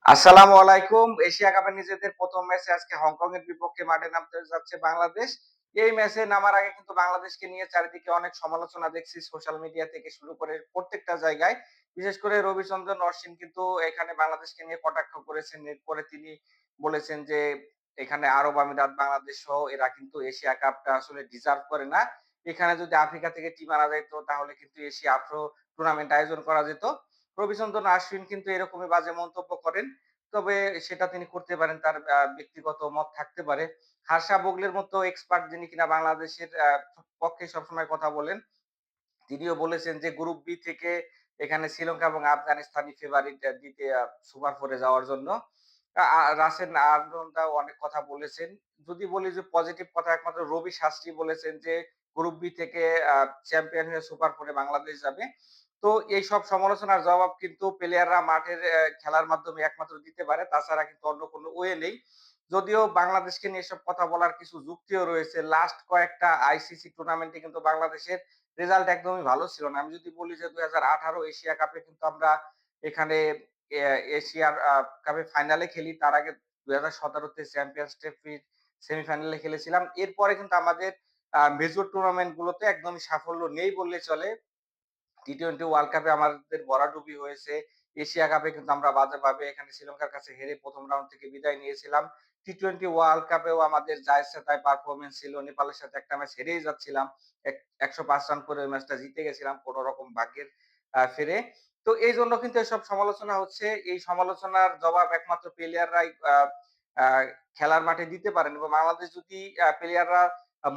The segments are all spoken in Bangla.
আসসালামু আলাইকুম। এশিয়া কাপের নিজেদের ১ম ম্যাচে আজকে হংকং এর বিপক্ষে মাঠে নামতে যাচ্ছে বাংলাদেশ। এই ম্যাচে নামার আগে কিন্তু বাংলাদেশকে নিয়ে চারিদিকে অনেক সমালোচনা দেখছি সোশ্যাল মিডিয়া থেকে শুরু করে প্রত্যেকটা জায়গায়। বিশেষ করে রবিচন্দ্রন অশ্বিন কিন্তু এখানে বাংলাদেশকে নিয়ে কটাক্ষ করেছেন। এরপরে তিনি বলেছেন যে, এখানে আরব আমিরাত, বাংলাদেশ সহ এরা কিন্তু এশিয়া কাপটা আসলে ডিজার্ভ করে না। এখানে যদি আফ্রিকা থেকে টিম আনা যাইত তাহলে কিন্তু এশিয়া আফ্রো টুর্নামেন্ট আয়োজন করা যেত। রবিচন্দ্রন আশ্বিন কিন্তু এরকমই বাজে মন্তব্য করেন। তবে সেটা তিনি করতে পারেন। তার ব্যক্তিগত মত থাকতে পারে। হার্ষা ভোগলের মতো এক্সপার্ট যিনি কিনা বাংলাদেশের পক্ষে সবসময় কথা বলেন। তিনিও বলেছেন যে গ্রুপ বি থেকে এখানে শ্রীলঙ্কা এবং আফগানিস্তানই ফেভারিট দিতে সুপার 4 এ যাওয়ার জন্য। রাসেল আরনদাও অনেক কথা বলেছেন। যদি বলি যে পজিটিভ কথা একমাত্র রবি শাস্ত্রী বলেছেন যে গ্রুপ বি থেকে আ চ্যাম্পিয়ন হয়ে সুপার 4 এ বাংলাদেশ যাবে। তো এইসব সমালোচনার জবাব কিন্তু প্লেয়াররা মাঠের খেলার মাধ্যমে একমাত্র দিতে পারে। তাছাড়া কিন্তু অন্য কোনো ওয়ে নেই। যদিও বাংলাদেশকে নিয়ে এসব কথা বলার কিছু যুক্তিও রয়েছে। লাস্ট কয়েকটা আইসিসি টুর্নামেন্টে কিন্তু বাংলাদেশের রেজাল্ট একদমই ভালো ছিল না। আমি যদি বলি যে ২০১৮ এশিয়া কাপে কিন্তু আমরা এখানে এশিয়ার কাপে ফাইনালে খেলি। তার আগে ২০১৭ তে চ্যাম্পিয়ন্স ট্রফির সেমিফাইনালে খেলেছিলাম। এরপরে কিন্তু আমাদের মেজর টুর্নামেন্ট গুলোতে একদমই সাফল্য নেই বললে চলে। টি-টোয়েন্টি ওয়ার্ল্ড কাপে আমাদের ভরাডুবি হয়েছে। এশিয়া কাপে কিন্তু আমরা বাজেভাবে এখানে শ্রীলঙ্কার কাছে হেরে ১ম রাউন্ড থেকে বিদায় নিয়েছিলাম। টি-টোয়েন্টি ওয়ার্ল্ড কাপেও আমাদের যা ইচ্ছা তাই পারফরম্যান্স ছিল। নেপালের সাথে একটা ম্যাচ হেরেই যাচ্ছিলাম। ১০৫ রান করে ওই ম্যাচটা জিতে গেছিলাম কোন রকম ভাগ্যের ফেরে। তো এইজন্য কিন্তু এসব সমালোচনা হচ্ছে। এই সমালোচনার জবাব একমাত্র প্লেয়াররাই আ আ খেলার মাঠে দিতে পারেন এবং বাংলাদেশ যদি প্লেয়াররা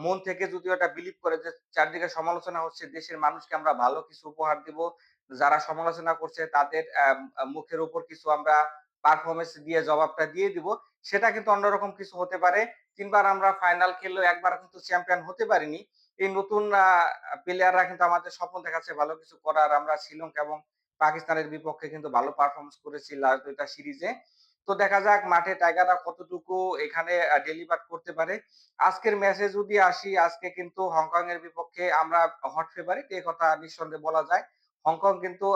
মন থেকে যদি ওটা বিলিভ করে যে চারদিকে সমালোচনা হচ্ছে, দেশের মানুষকে আমরা ভালো কিছু উপহার দিব। যারা সমালোচনা করছে তাদের মুখের উপর কিছু আমরা পারফরম্যান্স দিয়ে জবাবটা দিয়ে দিব। সেটা কিন্তু অন্যরকম কিছু হতে পারে। ৩ বার আমরা ফাইনাল খেললেও একবার কিন্তু চ্যাম্পিয়ন হতে পারিনি। এই নতুন প্লেয়াররা কিন্তু আমাদের স্বপ্ন দেখাচ্ছে ভালো কিছু করার। আমরা শ্রীলঙ্কা এবং পাকিস্তানের বিপক্ষে কিন্তু ভালো পারফরম্যান্স করেছি লাস্ট ২ টা সিরিজে। তো দেখা যাক মাঠে টাইগাররা কতটুকু এখানে ডেলিভার করতে পারে। আজকের ম্যাচে যদি আসি, আজকে কিন্তু হংকং এর বিপক্ষে আমরা হট ফেভারিট এ কথা নিঃসন্দেহে বলা যায়। হংকং কিন্তু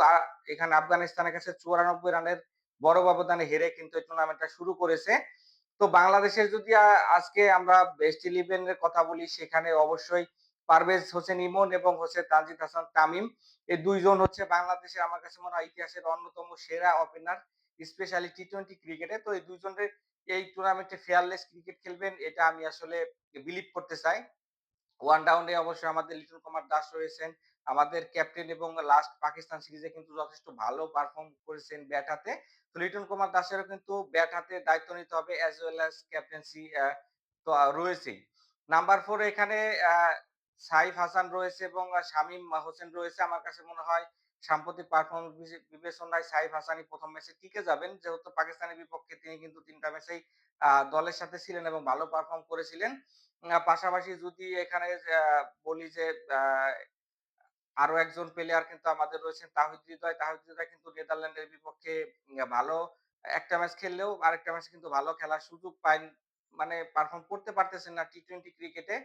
এখানে আফগানিস্তানের কাছে ৯৪ রানের বড় ব্যবধানে হেরে কিন্তু এই টুর্নামেন্টটা শুরু করেছে। তো বাংলাদেশের যদি আজকে আমরা বেস্ট 11 এর কথা বলি সেখানে অবশ্যই পারভেজ হোসেন ইমন এবং হচ্ছে তানজিদ হাসান তামিম। এই ২ জন হচ্ছে বাংলাদেশের আমার কাছে মনে হয় ইতিহাসের অন্যতম সেরা ওপেনার স্পেশালি টি-টোয়েন্টি ক্রিকেটে। তো এই ২ জনের এই টুর্নামেন্টে ফেয়ারলেস ক্রিকেট খেলবেন এটা আমি আসলে বিলিভ করতে চাই। ওয়ান ডাউনে অবশ্যই আমাদের লিটন কুমার দাস রয়েছেন। আমাদের ক্যাপ্টেন এবং লাস্ট পাকিস্তান সিরিজে কিন্তু যথেষ্ট ভালো পারফর্ম করেছেন ব্যাট হাতে। তো লিটন কুমার দাসেরও কিন্তু ব্যাট হাতে দায়িত্ব নিতে হবে অ্যাজ ওয়েল অ্যাজ ক্যাপ্টেন্সি তো রয়েছেই। নাম্বার 4 এ এখানে আ সাইফ হাসান রয়েছে এবং শামীম হোসেন রয়েছে। আমার কাছে মনে হয় সাম্প্রতিক পারফরম্যান্স বিবেচনায় সাইফ হাসানই ১ম ম্যাচে টিকে যাবেন। যেহেতু পাকিস্তানের বিপক্ষে তিনি কিন্তু ৩ টা ম্যাচেই দলের সাথে ছিলেন এবং ভালো পারফর্ম করেছিলেন। পাশাপাশি যদি এখানে বলি যে আ আরো একজন প্লেয়ার কিন্তু আমাদের রয়েছেন তাহিদ হৃদয়। তাহিদ হৃদয় কিন্তু নেদারল্যান্ডের বিপক্ষে ভালো একটা ম্যাচ খেললেও আরেকটা ম্যাচ কিন্তু ভালো খেলার সুযোগ পান মানে পারফর্ম করতে পারতেছেন না টি-টোয়েন্টি ক্রিকেটে।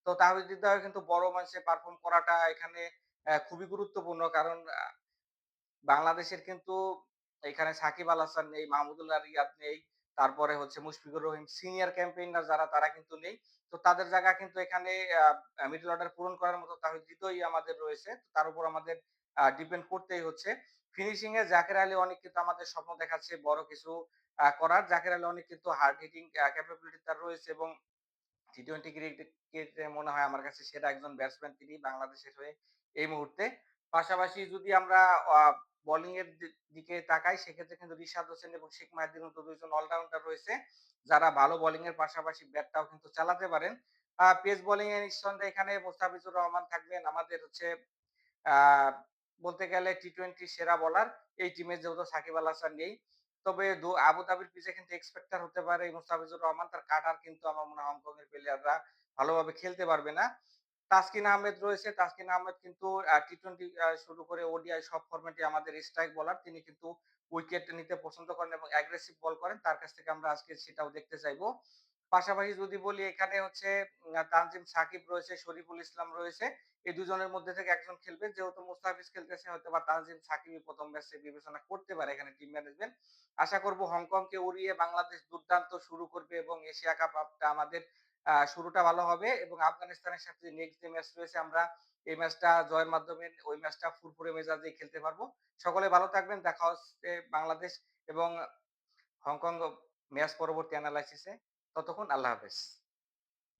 তো তাহিদ হৃদয় কিন্তু বড় ম্যাচে পারফর্ম করাটা এখানে খুবই গুরুত্বপূর্ণ। কারণ বাংলাদেশের কিন্তু এখানে সাকিব আল হাসান নেই, মাহমুদুল্লাহ রিয়াদ নেই। তারপরে হচ্ছে মুশফিকুর রহিম সিনিয়র ক্যাম্পেইনার যারা তারা কিন্তু নেই। তো তাদের জায়গা কিন্তু এখানে মিডল অর্ডার পূরণ করার মতো তাহিদ হৃদয়ই আমাদের রয়েছে। তো তার উপর আমাদের ডিপেন্ড করতেই হচ্ছে। ফিনিশিং এ জাকের আলী অনেক কিন্তু আমাদের স্বপ্ন দেখাচ্ছে বড় কিছু করার। জাকের আলী অনেক কিন্তু হার্ড হিটিং ক্যাপাবিলিটি তার রয়েছে এবং টি-টোয়েন্টি ক্রিকেটে মনে হয় আমার কাছে সেরা একজন ব্যাটসম্যান তিনি বাংলাদেশের হয়ে এই মুহূর্তে। পাশাপাশি যদি আমরা আ বোলিং এর দিকে তাকাই সেক্ষেত্রে কিন্তু রিশাদ হোসেন এবং শেখ মাহিদির মতো ২ জন অলরাউন্ডার রয়েছে। যারা ভালো বোলিং এর পাশাপাশি ব্যাটটাও কিন্তু চালাতে পারেন। পেস বোলিং এ নিঃসন্দেহে এখানে মোস্তাফিজুর রহমান থাকবেন। আমাদের হচ্ছে আ বলতে গেলে টি-টোয়েন্টি সেরা বোলার। এই টিমে যেহেতু সাকিব আল হাসান নেই। তবে আবুধাবির পিচে কিন্তু এক্সপেক্টার হতে পারে মুস্তাফিজুর রহমান। তার কাটার কিন্তু আমার মনে হয় হংকং এর প্লেয়াররা ভালোভাবে খেলতে পারবে না। তাসকিন আহমেদ রয়েছে। তাসকিন আহমেদ কিন্তু টি-টোয়েন্টি শুরু করে ওডিআই সব ফরম্যাটে আমাদের স্ট্রাইক বোলার। তিনি কিন্তু উইকেট নিতে পছন্দ করেন এবং অ্যাগ্রেসিভ বল করেন। তার কাছ থেকে আমরা আজকে সেটাও দেখতে চাইবো। পাশাপাশি যদি বলি এখানে হচ্ছে তানজিম সাকিব রয়েছে, শরীফুল ইসলাম রয়েছে। এই দুজনের মধ্যে থেকে একজন খেলবে। যেহেতু মুস্তাফিজ খেলতেছে হয়তোবা তানজিম সাকিবই ১ম ম্যাচে বিবেচনা করতে পারে এখানে টিম ম্যানেজমেন্ট। আশা করব হংকংকে উড়িয়ে বাংলাদেশ দুর্দান্ত শুরু করবে এবং এশিয়া কাপটা আমাদের শুরুটা ভালো হবে এবং আফগানিস্তানের সাথে যে নেক্সট যে ম্যাচ রয়েছে আমরা এই ম্যাচটা জয়ের মাধ্যমে ওই ম্যাচটা ফুরফুরে মেজাজেই খেলতে পারবো। সকলে ভালো থাকবেন। দেখা হচ্ছে বাংলাদেশ এবং হংকং ম্যাচ পরবর্তী এনালাইসিস এ। ততক্ষণ আল্লাহ হাফেজ।